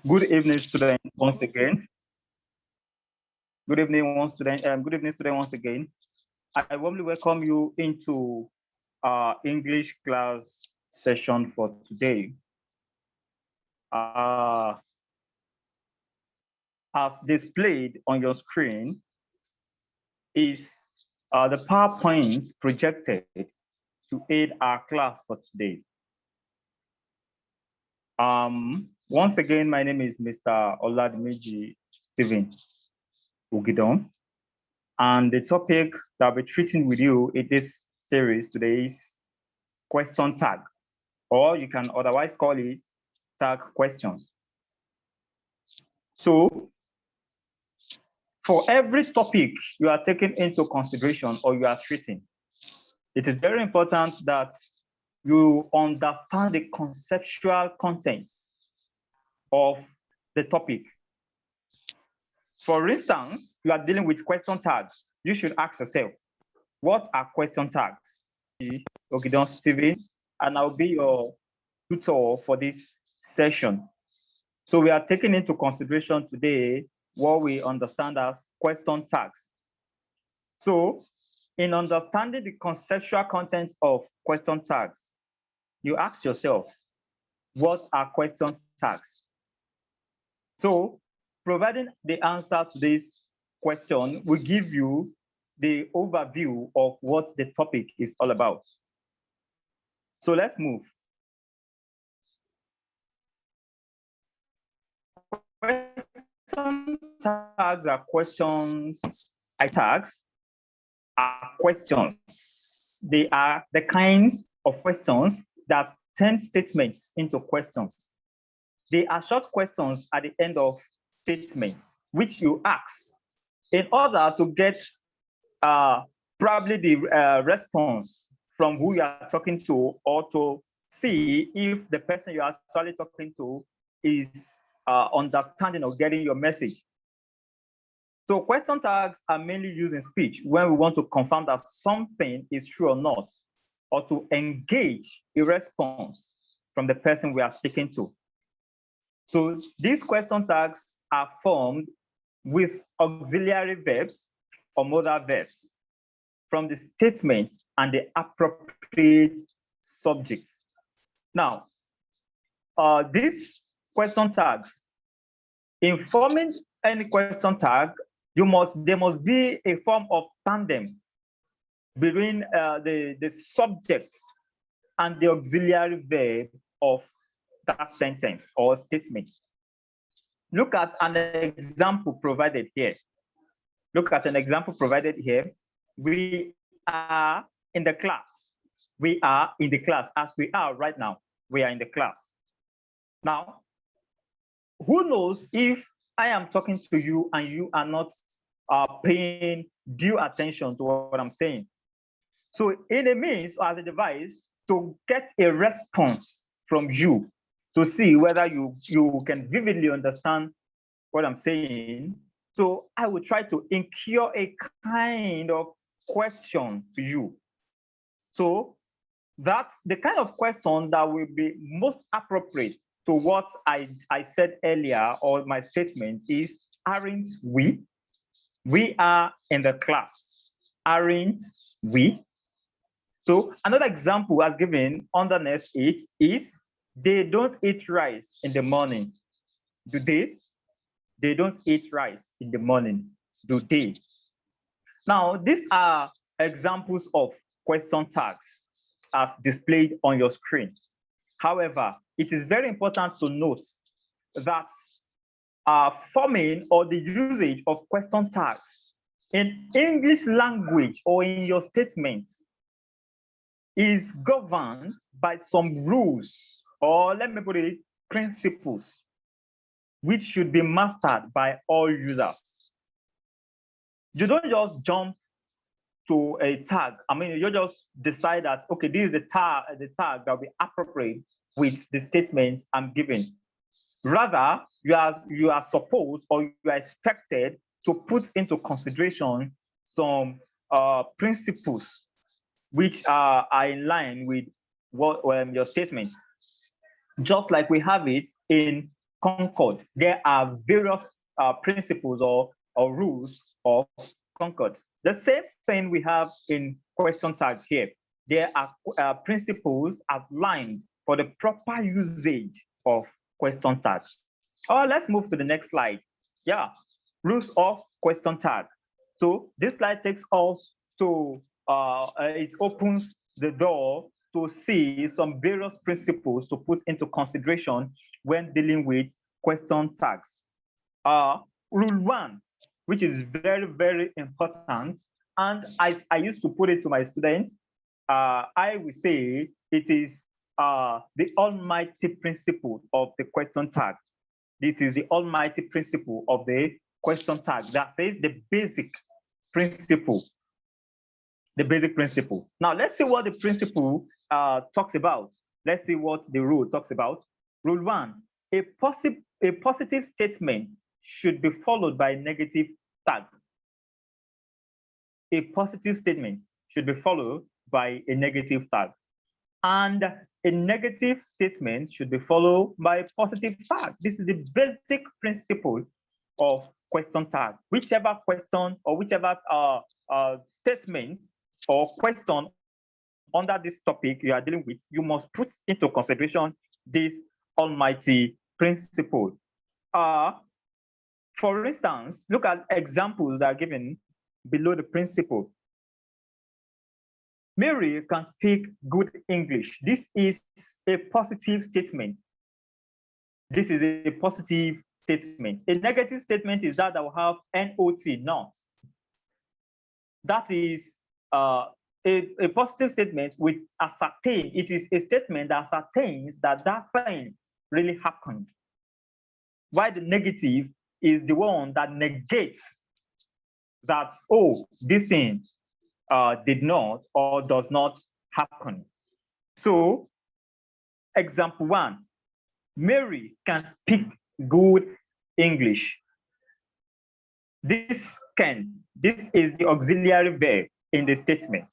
Good evening, students, once again. Good evening, student, once again. I warmly welcome you into our English class session for today. As displayed on your screen is the PowerPoint projected to aid our class for today. Once again, my name is Mr. Oladimeji Stephen Ugidon. And the topic that I'll be treating with you in this series today is question tag, or you can otherwise call it tag questions. So for every topic you are taking into consideration or you are treating, it is very important that you understand the conceptual contents of the topic. For instance, you are dealing with question tags. You should ask yourself, what are question tags? Okay, Steven, and I'll be your tutor for this session. So we are taking into consideration today what we understand as question tags. So in understanding the conceptual content of question tags, you ask yourself, what are question tags? So providing the answer to this question will give you the overview of what the topic is all about. So let's move. Question tags are questions. Tags are questions. They are the kinds of questions that turn statements into questions. They are short questions at the end of statements, which you ask in order to get probably the response from who you are talking to, or to see if the person you are actually talking to is understanding or getting your message. So question tags are mainly used in speech when we want to confirm that something is true or not, or to engage a response from the person we are speaking to. So these question tags are formed with auxiliary verbs or modal verbs from the statement and the appropriate subject. Now, these question tags, in forming any question tag, there must be a form of tandem between the subject and the auxiliary verb of that sentence or statement. Look at an example provided here. Look at an example provided here. We are in the class. We are in the class as we are right now. We are in the class. Now, who knows if I am talking to you and you are not paying due attention to what I'm saying? So in a means or as a device to get a response from you to see whether you can vividly understand what I'm saying. So I will try to incur a kind of question to you. So that's the kind of question that will be most appropriate to what I said earlier, or my statement is, aren't we? We are in the class. Aren't we? So another example as given underneath it is, they don't eat rice in the morning. Do they? They don't eat rice in the morning. Do they? Now, these are examples of question tags as displayed on your screen. However, it is very important to note that forming or the usage of question tags in English language or in your statements is governed by some rules, or let me put it, principles, which should be mastered by all users. You don't just jump to a tag. I mean, you just decide that, okay, this is the tag that will be appropriate with the statements I'm giving. Rather, you are supposed, or you are expected to put into consideration some principles which are in line with what your statement. Just like we have it in concord. There are various principles or rules of concord. The same thing we have in question tag here. There are principles outlined for the proper usage of question tag. Let's move to the next slide. Yeah, rules of question tag. So this slide takes us to, it opens the door to see some various principles to put into consideration when dealing with question tags. Rule 1, which is very, very important, and I used to put it to my students, I will say it is the almighty principle of the question tag. This is the almighty principle of the question tag that says the basic principle. The basic principle. Now, let's see what the principle talks about. Let's see what the rule talks about. Rule 1, a positive statement should be followed by a negative tag. A positive statement should be followed by a negative tag. And a negative statement should be followed by a positive tag. This is the basic principle of question tag. Whichever question or whichever statement or question under this topic you are dealing with, you must put into consideration this almighty principle. For instance, look at examples that are given below the principle. Mary can speak good English. This is a positive statement. This is a positive statement. A negative statement is that will have not, not. That is a positive statement with ascertain. It is a statement that ascertains that that thing really happened. While the negative is the one that negates that, oh, this thing did not or does not happen. So, example 1, Mary can speak good English. This is the auxiliary verb in the statement.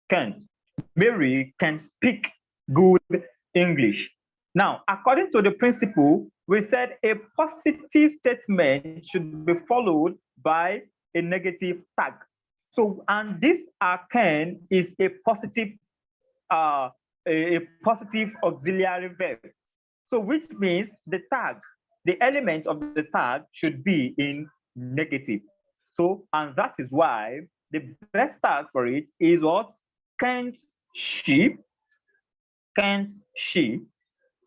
Can. Mary can speak good English. Now, according to the principle, we said a positive statement should be followed by a negative tag. So, and this can is a positive auxiliary verb. So, which means the tag, the element of the tag should be in negative. So, and that is why the best tag for it is what? Can't she? Can't she?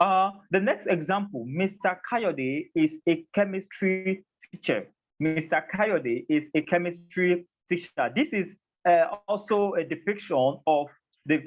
The next example, Mr. Kayode is a chemistry teacher. Mr. Kayode is a chemistry teacher. This is also a depiction of the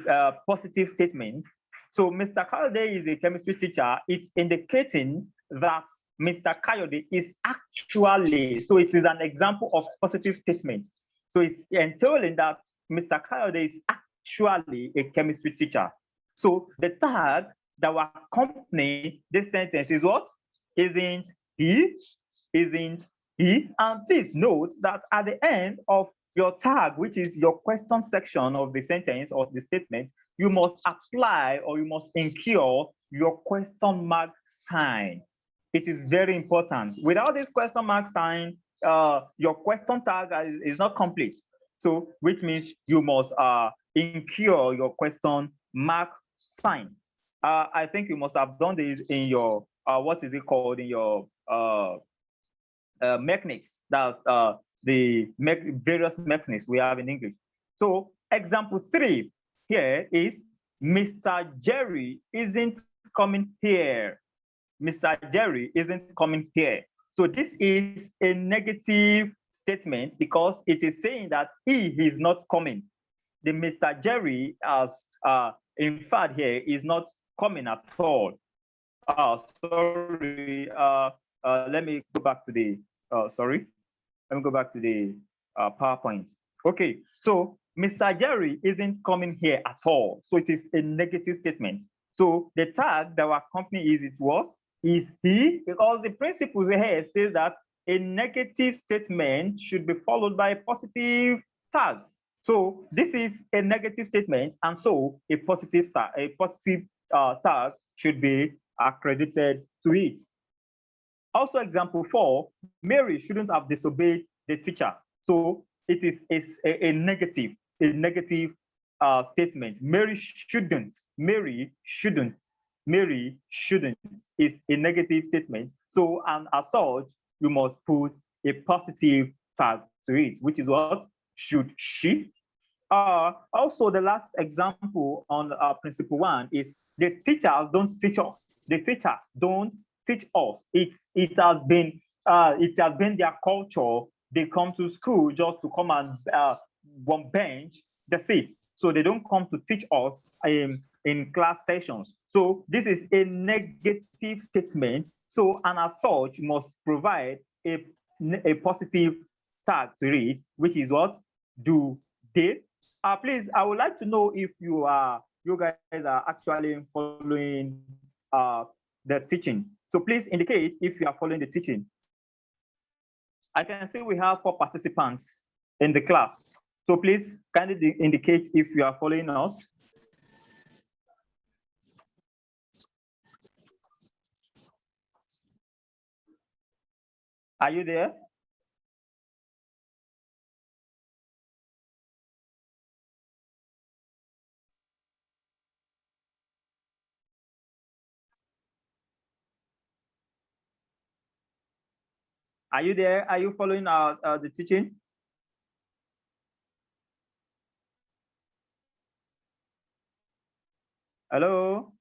positive statement. So Mr. Kayode is a chemistry teacher. It's indicating that Mr. Kayode is actually, so it is an example of positive statement. So it's entailing that Mr. Kayode is actually a chemistry teacher. So the tag that will accompany this sentence is what? Isn't he? Isn't he? And please note that at the end of your tag, which is your question section of the sentence or the statement, you must apply or you must incur your question mark sign. It is very important. Without this question mark sign, your question tag is not complete. So, which means you must incur your question mark sign. I think you must have done this in your, what is it called, in your mechanics. That's the various mechanics we have in English. So example 3 here is Mr. Jerry isn't coming here. Mr. Jerry isn't coming here. So this is a negative statement because it is saying that he is not coming. The Mr. Jerry, as in fact here, is not coming at all. Sorry, let me go back to the, sorry. Let me go back to the PowerPoint. Okay, so Mr. Jerry isn't coming here at all. So it is a negative statement. So the tag that our company is he, because the principle here says that a negative statement should be followed by a positive tag. So this is a negative statement, and so a positive tag should be accredited to it. Also, example 4, Mary shouldn't have disobeyed the teacher. So it is a negative statement. Mary shouldn't is a negative statement. So, and as such, you must put a positive tag to it, which is what? Should she? Also, the last example on principle 1 is the teachers don't teach us. The teachers don't teach us. It has been their culture. They come to school just to come and one bench the seats. So they don't come to teach us in class sessions. So this is a negative statement. So, and as such, you must provide a positive tag to it, which is what? Do they? Please, I would like to know if you guys are actually following the teaching. So please indicate if you are following the teaching. I can see we have 4 participants in the class. So please kindly indicate if you are following us. Are you there? Are you there? Are you following the teaching? Hello?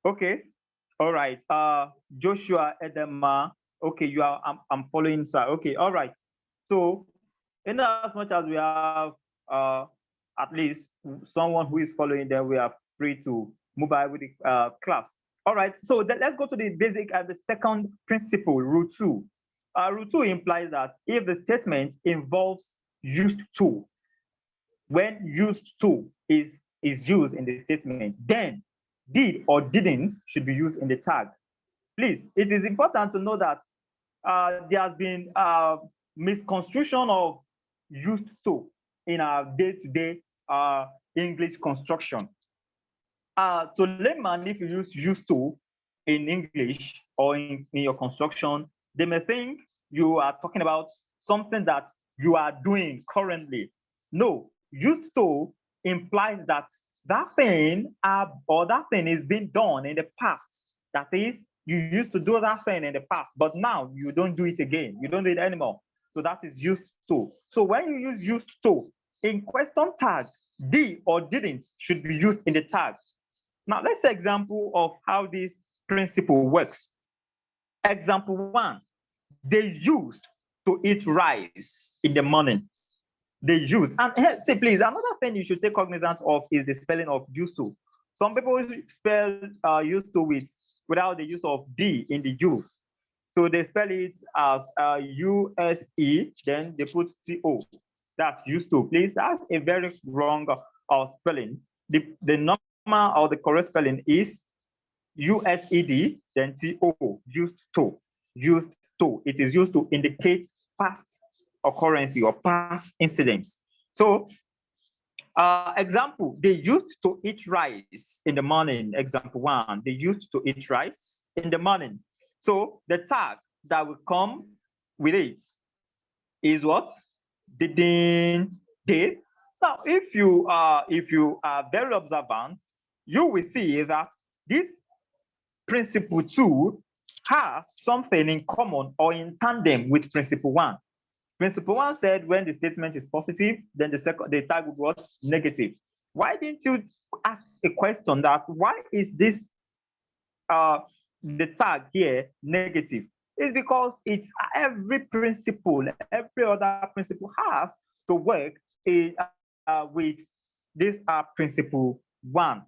Okay. All right. Joshua Edema. Okay, you are. I'm following, sir. Okay. All right. So, in as much as we have at least someone who is following, then we are free to move on with the class. All right. So let's go to the basic and the second principle, rule 2. Rule 2 implies that if the statement involves used to, when used to is used in the statement, then did or didn't should be used in the tag. Please, it is important to know that there has been misconstruction of used to in our day-to-day English construction. To layman, if you use used to in English or in your construction, they may think you are talking about something that you are doing currently. No, used to implies that that thing or that thing is being done in the past. That is, you used to do that thing in the past, but now you don't do it again. You don't do it anymore. So that is used to. So when you use used to in question tag, did or didn't should be used in the tag. Now let's say example of how this principle works. Example 1, they used to eat rice in the morning. They use. And here, say please, another thing you should take cognizance of is the spelling of used to. Some people spell used to without the use of D in the use. So they spell it as USE, then they put TO. That's used to. Please, that's a very wrong spelling. The normal or the correct spelling is USED, then TO, used to. Used to. It is used to indicate past occurrence or past incidents. So, example, they used to eat rice in the morning. Example 1, they used to eat rice in the morning. So the tag that will come with it is what? Didn't, did. Now, if you are very observant, you will see that this principle 2 has something in common or in tandem with principle 1. Principle 1 said when the statement is positive, then the tag would be what? Negative. Why didn't you ask a question that why is this the tag here negative? It's because it's every other principle has to work with this principle 1.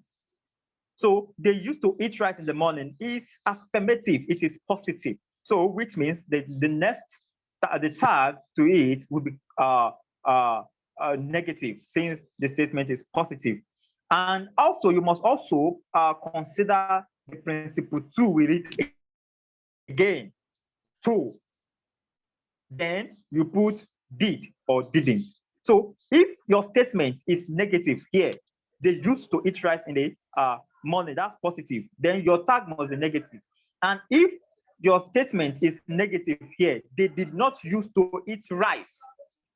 So they used to eat rice in the morning is affirmative, it is positive. So which means that the next the tag to it will be negative since the statement is positive. And also you must also consider the principle 2 with it again. 2. Then you put did or didn't. So if your statement is negative here, they used to eat rice in the money, that's positive, then your tag must be negative. And if your statement is negative here, they did not use to eat rice,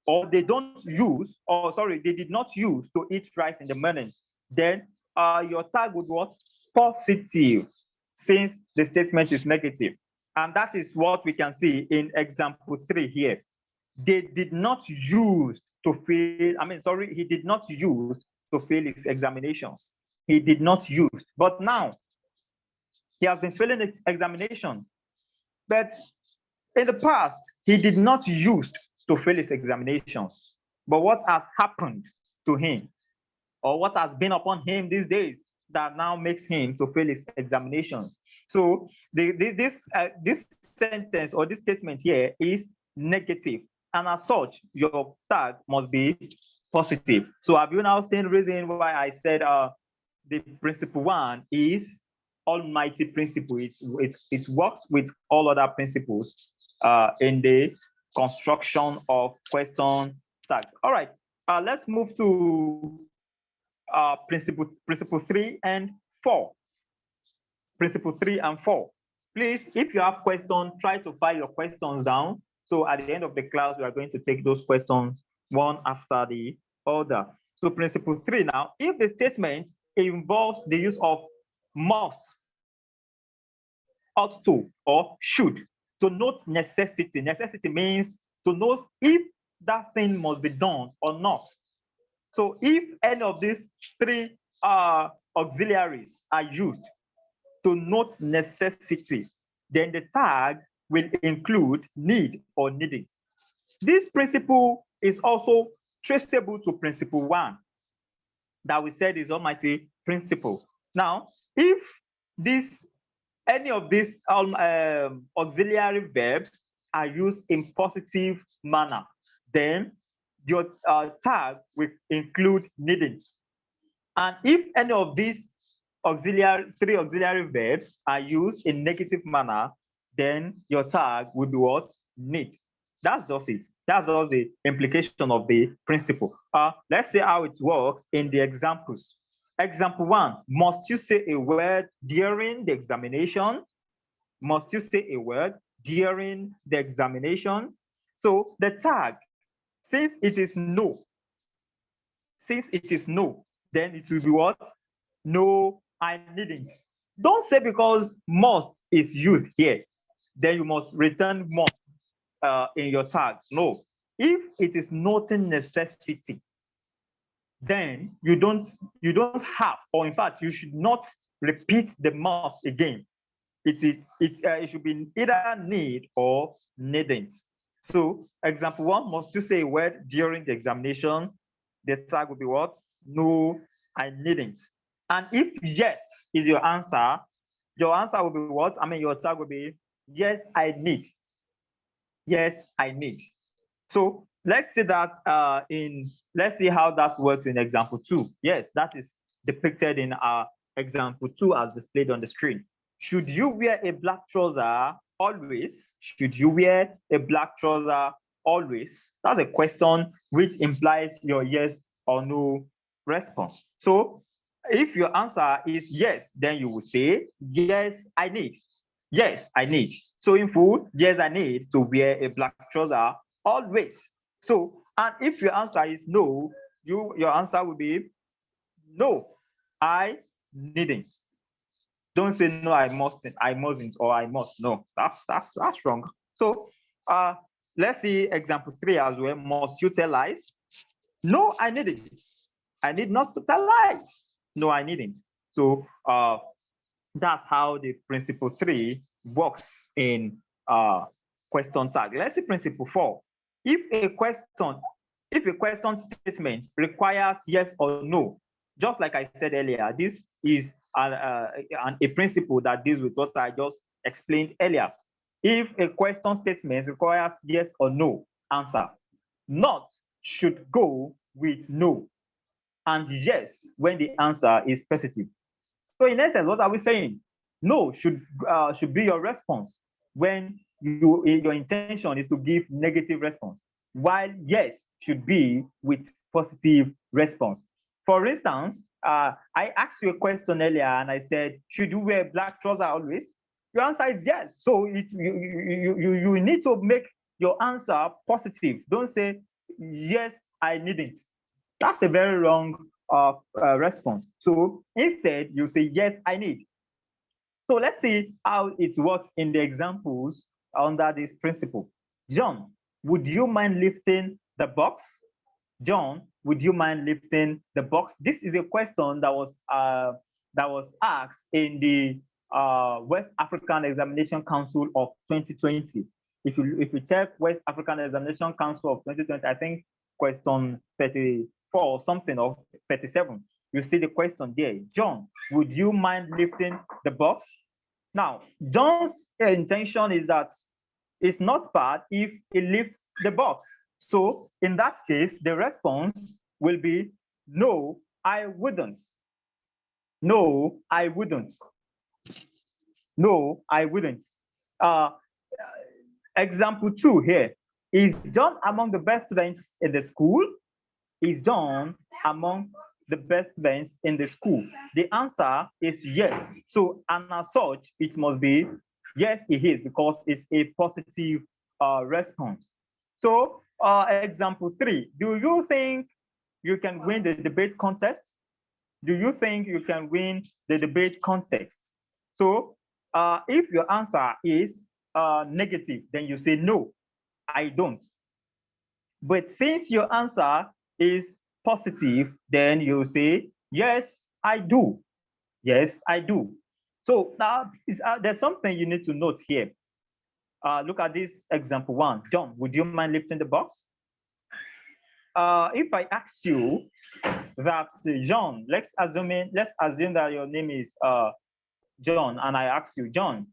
or they don't use, or sorry, they did not use to eat rice in the morning, then your tag would be what? Positive, since the statement is negative. And that is what we can see in example 3 here. They did not use to fail, he did not use to fail his examinations. He did not use, but now he has been failing his examination. But in the past, he did not use to fail his examinations. But what has happened to him, or what has been upon him these days, that now makes him to fail his examinations? So this sentence or this statement here is negative, and as such, your tag must be positive. So have you now seen the reason why I said the principle 1 is almighty principle? It works with all other principles in the construction of question tags. All right, let's move to principle 3 and 4. Principle 3 and 4. Please, if you have questions, try to file your questions down. So at the end of the class, we are going to take those questions one after the other. So principle 3 now, if the statement involves the use of must, ought to, or should, to note necessity. Necessity means to know if that thing must be done or not. So if any of these 3 auxiliaries are used to note necessity, then the tag will include need or needing. This principle is also traceable to principle 1 that we said is almighty principle. Now, if any of these auxiliary verbs are used in positive manner, then your tag will include needings. And if any of these 3 auxiliary verbs are used in negative manner, then your tag will be what? Need. That's just it. That's just the implication of the principle. Let's see how it works in the examples. Example 1, must you say a word during the examination? Must you say a word during the examination? So the tag, since it is no, then it will be what? No, I needn't. Don't say because must is used here, then you must return must in your tag. No, if it is noting necessity, then you don't have, or in fact, you should not repeat the must again. It should be either need or needn't. So example 1, must you say a word during the examination? The tag will be what? No, I needn't. And if yes is your answer will be what? Your tag will be yes, I need. Yes, I need. So let's see that let's see how that works in example 2. Yes, that is depicted in our example 2 as displayed on the screen. Should you wear a black trouser always? Should you wear a black trouser always? That's a question which implies your yes or no response. So if your answer is yes, then you will say, yes, I need. Yes, I need. So in full, yes, I need to wear a black trouser always. So, and if your answer is no, your answer will be no, I needn't. Don't say no, I mustn't, or I must. No, that's wrong. So let's see example 3 as well. Must you tell lies? No, I needn't. I need not to tell lies. No, I needn't. So that's how the principle 3 works in question tag. Let's see principle 4. If a question statement requires yes or no, just like I said earlier, this is a principle that deals with what I just explained earlier. If a question statement requires yes or no answer, not should go with no, and yes when the answer is positive. So in essence, what are we saying? No should be your response when your intention is to give negative response, while yes should be with positive response. For instance, I asked you a question earlier and I said, should you wear black trousers always? Your answer is yes. So you need to make your answer positive. Don't say, yes, I needn't. That's a very wrong response. So instead, you say, yes, I need. So let's see how it works in the examples under this principle. John, would you mind lifting the box? John, would you mind lifting the box? This is a question that was asked in the West African Examination Council of 2020. If you check West African Examination Council of 2020, I think question 34 or something, or 37, you see the question there. John, would you mind lifting the box? Now, John's intention is that it's not bad if he lifts the box. So in that case, the response will be, no, I wouldn't. No, I wouldn't. No, I wouldn't. Example 2 here. Is John among the best students in the school? Is John among the best students in the school? The answer is yes. So, and as such, it must be yes, he is, because it's a positive response. So, example 3, do you think you can win the debate contest? Do you think you can win the debate contest? So, if your answer is negative, then you say, no, I don't. But since your answer is positive, then you say, yes, I do. Yes, I do. So now there's something you need to note here. Look at this example 1. John, would you mind lifting the box? If I ask you that, John, let's assume that your name is John, and I ask you, John,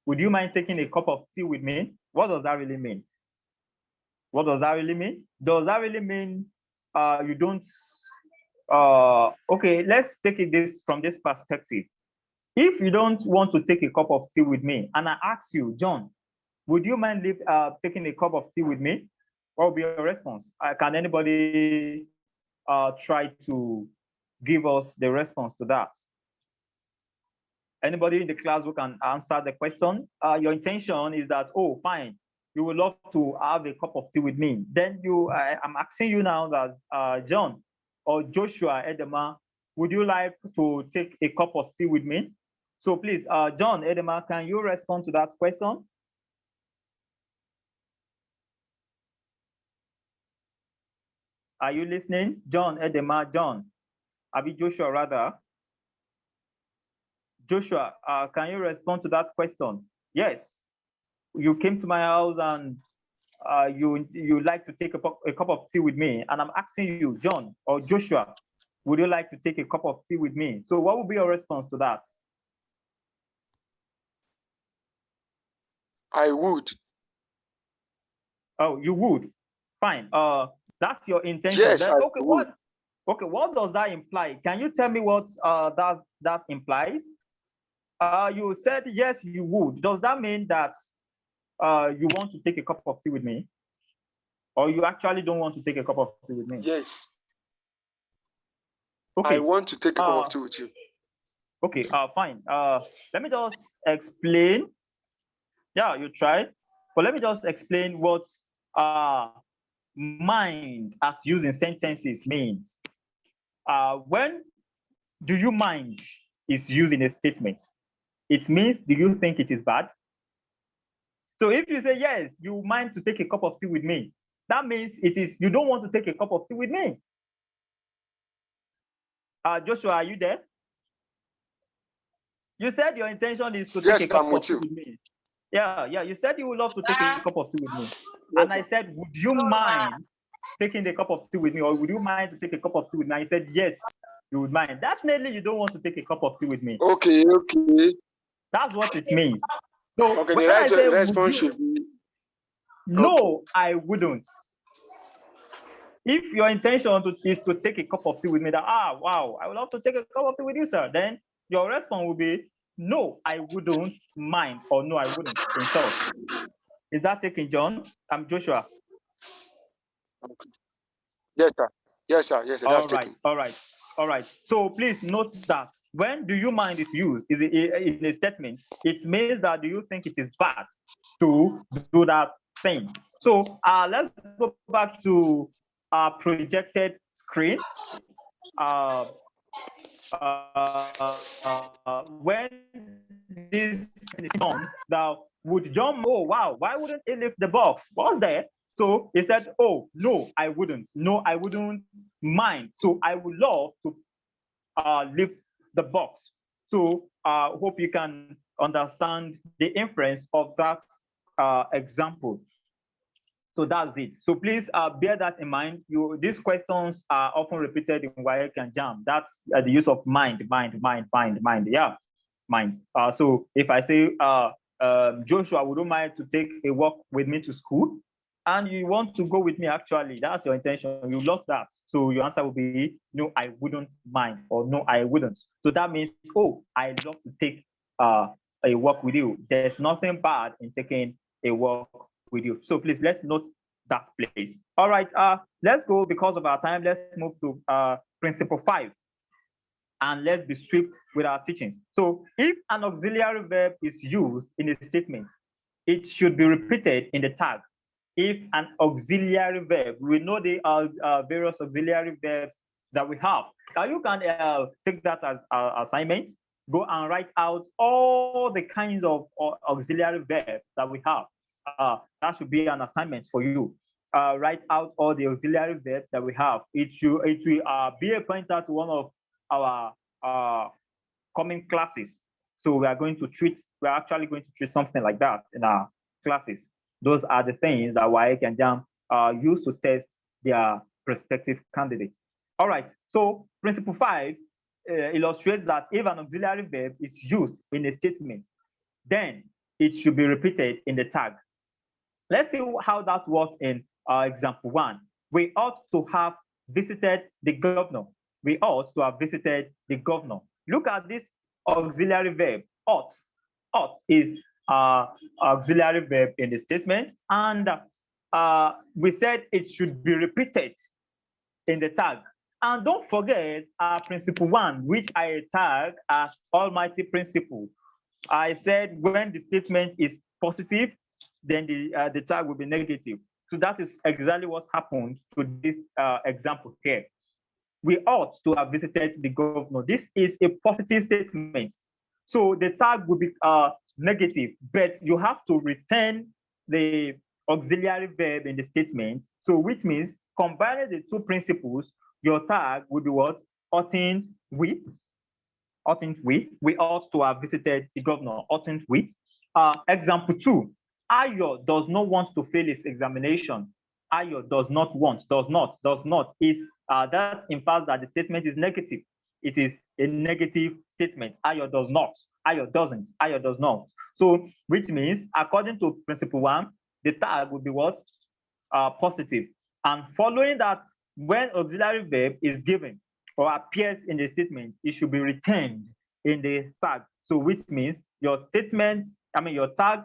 would you mind taking a cup of tea with me? What does that really mean? What does that really mean? Does that really mean you don't? Okay, let's take this from this perspective. If you don't want to take a cup of tea with me, and I ask you, John, would you mind taking a cup of tea with me? What will be your response? Can anybody try to give us the response to that? Anybody in the class who can answer the question? Your intention is that, oh, fine, you would love to have a cup of tea with me. Then I'm asking you now that, John or Joshua Edema, would you like to take a cup of tea with me? So please, John Edema, can you respond to that question? Are you listening? John Edema, John. Abi Joshua rather. Joshua, can you respond to that question? Yes. You came to my house and you like to take a cup of tea with me, and I'm asking you, John or Joshua, would you like to take a cup of tea with me? So what would be your response to that? I would. Oh, you would. Fine. That's your intention. Yes, then, okay, what? Okay, what does that imply? Can you tell me what that implies? You said yes, you would. Does that mean that you want to take a cup of tea with me, or you actually don't want to take a cup of tea with me? Yes. Okay. I want to take a cup of tea with you. Okay. Fine. Let me just explain. Yeah, you tried, but let me just explain what mind as used in sentences means. When do you mind is used in a statement, it means, do you think it is bad? So if you say, yes, you mind to take a cup of tea with me, that means it is, you don't want to take a cup of tea with me. Joshua, are you there? You said your intention is to take a cup of tea with me. Yeah, you said you would love to take a cup of tea with me. And I said, would you mind taking the cup of tea with me, or would you mind to take a cup of tea with me? And you said, yes, you would mind. Definitely, you don't want to take a cup of tea with me. Okay. That's what it means. So okay, when I say, response should be, no, I wouldn't. If your intention is to take a cup of tea with me, that, wow, I would love to take a cup of tea with you, sir, then your response will be, no, I wouldn't mind, or no, I wouldn't, in short. Is that taken, John? I'm Joshua. Okay. Yes, sir. Yes, sir. Yes, sir. That's taken. All right. All right. So please note that when "do you mind" is used in a statement, it means that do you think it is bad to do that thing. So let's go back to our projected screen. Uh, when this is done, now would John, oh wow, why wouldn't he lift the box? What's there? So he said, oh no, I wouldn't. No, I wouldn't mind. So I would love to lift the box. So hope you can understand the inference of that example. So that's it. So please bear that in mind. These questions are often repeated in WAEC and JAM. That's the use of mind. Yeah, mind. So if I say, Joshua, would you mind to take a walk with me to school? And you want to go with me, actually, that's your intention. You love that. So your answer will be, no, I wouldn't mind, or no, I wouldn't. So that means, oh, I love to take a walk with you. There's nothing bad in taking a walk with you. So please, let's note that place. All right, let's go, because of our time, let's move to principle 5. And let's be swift with our teachings. So if an auxiliary verb is used in a statement, it should be repeated in the tag. If an auxiliary verb, we know the various auxiliary verbs that we have. You can take that as assignment. Go and write out all the kinds of auxiliary verbs that we have. That should be an assignment for you. Write out all the auxiliary verbs that we have. It will be a pointer to one of our coming classes. So we're actually going to treat something like that in our classes. Those are the things that WAEC and JAM use to test their prospective candidates. All right, so principle 5 illustrates that if an auxiliary verb is used in a statement, then it should be repeated in the tag. Let's see how that works in example 1. We ought to have visited the governor. We ought to have visited the governor. Look at this auxiliary verb, ought. Ought is auxiliary verb in the statement, and we said it should be repeated in the tag. And don't forget principle 1, which I tag as almighty principle. I said when the statement is positive, then the tag will be negative. So that is exactly what happened to this example here. We ought to have visited the governor. This is a positive statement. So the tag will be negative, but you have to return the auxiliary verb in the statement. So which means combining the two principles, your tag will be what? Oughtn't we? Oughtn't we? We ought to have visited the governor. Oughtn't we? Example 2. Ayo does not want to fail his examination. Ayo does not want, does not is that implies that the statement is negative. It is a negative statement. Ayo does not, Ayo doesn't, Ayo does not. So which means according to principle 1, the tag would be what? Positive. And following that, when auxiliary verb is given or appears in the statement, it should be retained in the tag. So which means your statement, your tag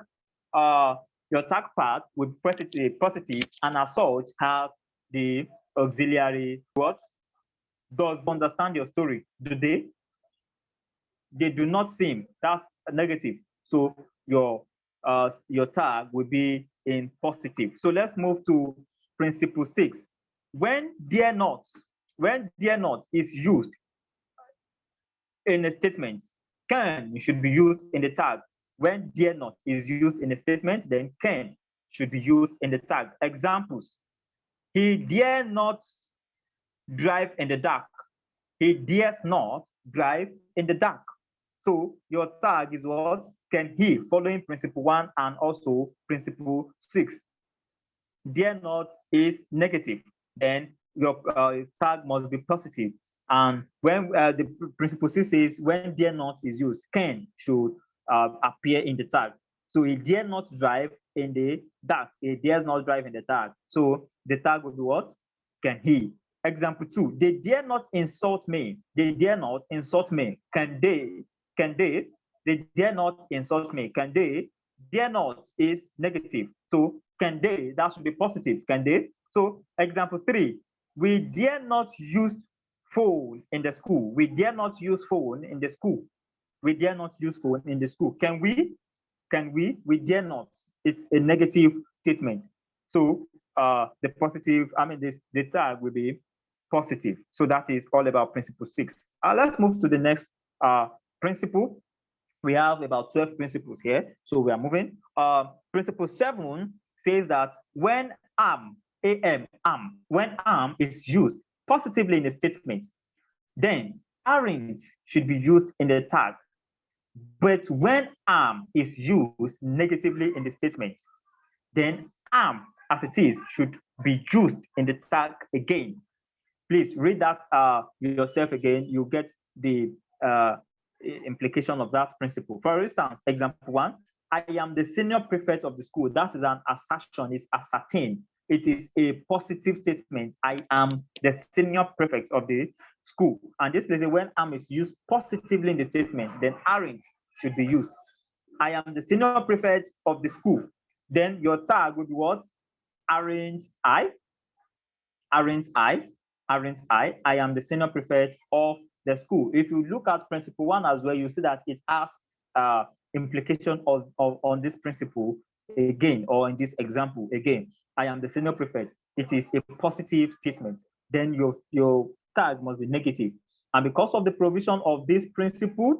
part would positive, and as such have the auxiliary what? Does understand your story? Do they? They do not seem. That's negative. So your tag will be in positive. So let's move to principle 6. When dare not is used in a statement, can should be used in the tag. When dare not is used in a statement, then can should be used in the tag. Examples: he dare not drive in the dark. He dares not drive in the dark. So your tag is what? Can he, following principle 1 and also principle 6. Dare not is negative, then your tag must be positive. And when the principle 6 says when dare not is used, can should appear in the tag. So he dare not drive in the dark. He dares not drive in the dark. So the tag will be what? Can he. Example 2, they dare not insult me. They dare not insult me. Can they? They dare not insult me. Can they? Dare not is negative. So can they? That should be positive. Can they? So example 3, we dare not use phone in the school. We dare not use phone in the school. We dare not use phone in the school. Can we? Can we? We dare not. It's a negative statement. So the positive, the tag will be positive. So that is all about principle 6. Let's move to the next principle. We have about 12 principles here. So we are moving. Principle 7 says that when when am is used positively in a statement, then aren't should be used in the tag. But when am is used negatively in the statement, then am as it is should be used in the tag again. Please read that yourself again. You get the implication of that principle. For instance, example 1, I am the senior prefect of the school. That is an assertion, it's ascertained. It is a positive statement. I am the senior prefect of the school. And this place, when am is used positively in the statement, then aren't should be used. I am the senior prefect of the school. Then your tag would be what? Aren't I? Aren't I? Aren't I? I am the senior prefect of the school. If you look at principle 1 as well, you see that it has implication on this principle again, or in this example again. I am the senior prefect. It is a positive statement. Then your tag must be negative. And because of the provision of this principle,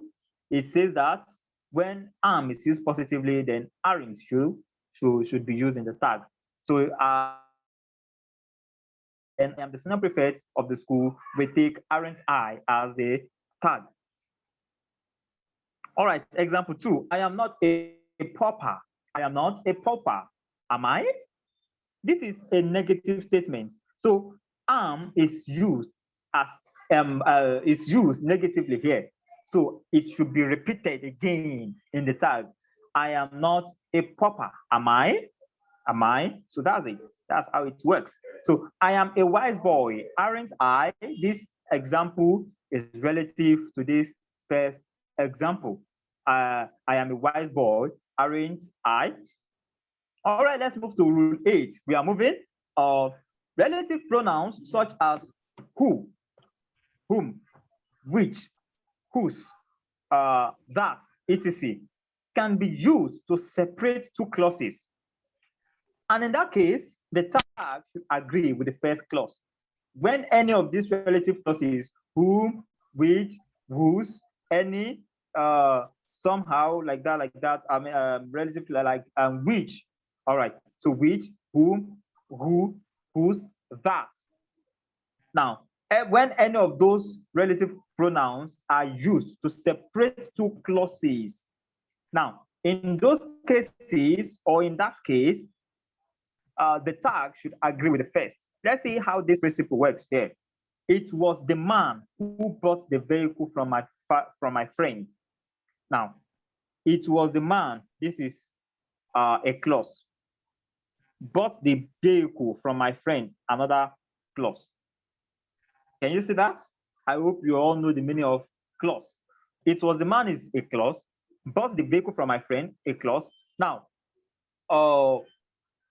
it says that when am is used positively, then aren't should be used in the tag. So and I am the senior prefect of the school, we take aren't I as a tag. All right, example 2, I am not a pauper. I am not a pauper. Am I? This is a negative statement. So am is used as is used negatively here. So it should be repeated again in the tag. I am not a pauper. Am I? Am I? So that's it. That's how it works. So I am a wise boy. Aren't I? This example is relative to this first example. I am a wise boy. Aren't I? All right, let's move to rule 8. We are moving. Relative pronouns such as who, whom, which, whose, that, etc. can be used to separate two clauses. And in that case, the tag should agree with the first clause. When any of these relative clauses, whom, which, whose, any, somehow like that, relative like which. All right, so which, whom, who, whose, that. Now, when any of those relative pronouns are used to separate two clauses, now, in those cases, or in that case, the tag should agree with the first. Let's see how this principle works here. It was the man who bought the vehicle from my friend. Now, it was the man, this is a clause. Bought the vehicle from my friend, another clause. Can you see that? I hope you all know the meaning of clause. It was the man is a clause. Bought the vehicle from my friend, a clause. Now,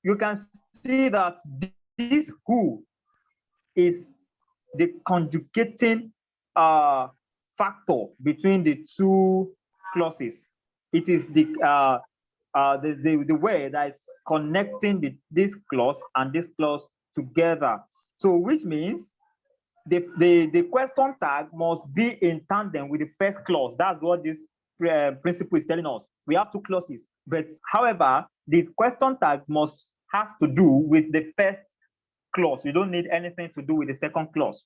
you can see that this who is the conjugating factor between the two clauses. It is the way that is connecting this clause and this clause together. So which means the question tag must be in tandem with the first clause. That's what this principle is telling us. We have two clauses, but however, the question tag must have to do with the first clause. You don't need anything to do with the second clause.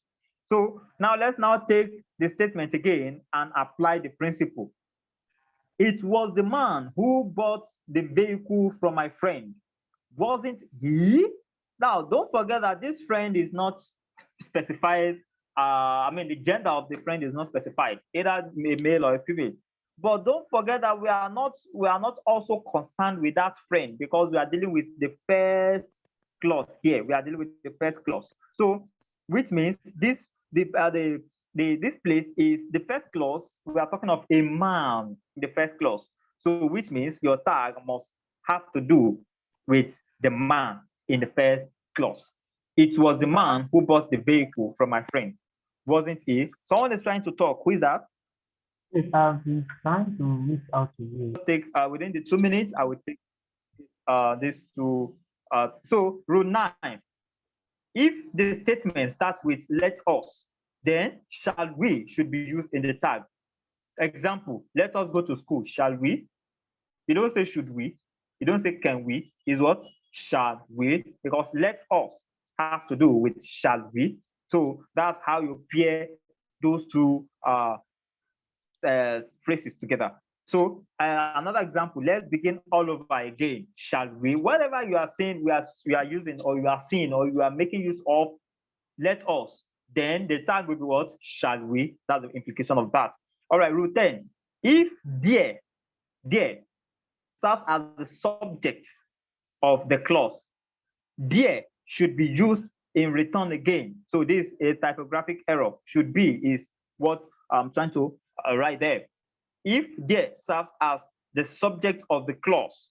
So now let's take the statement again and apply the principle. It was the man who bought the vehicle from my friend. Wasn't he? Now, don't forget that this friend is not specified. The gender of the friend is not specified, either a male or a female. But don't forget that we are not also concerned with that friend, because we are dealing with the first clause here. We are dealing with the first clause. So, which means this place is the first clause. We are talking of a man in the first clause. So, which means your tag must have to do with the man in the first clause. It was the man who bought the vehicle from my friend. Wasn't he? Someone is trying to talk. Who is that? Yes, I've been trying to reach out to you. Let's take within the 2 minutes, I will take this to so rule 9. If the statement starts with let us, then shall we should be used in the tag. Example, let us go to school. Shall we? You don't say should we. You don't say can we. Is what? Shall we? Because let us has to do with shall we. So that's how you pair those two phrases together. So another example, let's begin all over again. Shall we? Whatever you are saying, we are using, or you are seeing, or you are making use of, let us. Then the tag will be what? Shall we? That's the implication of that. All right, rule 10. If there serves as the subject of the clause, there should be used in return again. So this is a typographic error. Should be is what I'm trying to write there. If there serves as the subject of the clause,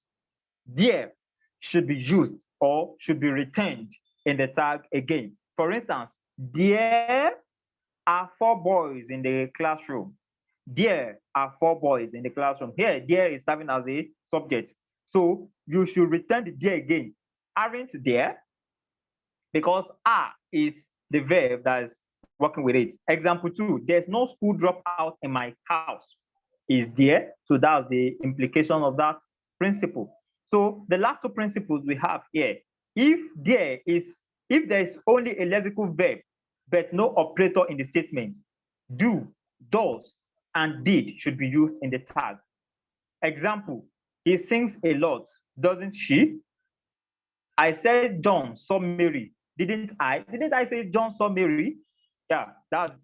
there should be used or should be returned in the tag again. For instance, there are 4 boys in the classroom. There are 4 boys in the classroom. Here, there is serving as a subject. So you should return the there again. Aren't there? Because are is the verb that is working with it. Example 2, there's no school dropout in my house. Is there? So that's the implication of that principle. So the last 2 principles we have here, if there is only a lexical verb, but no operator in the statement, do, does, and did should be used in the tag. Example, he sings a lot, doesn't she? I said John saw Mary. Didn't I? Didn't I say John saw Mary? Yeah, that's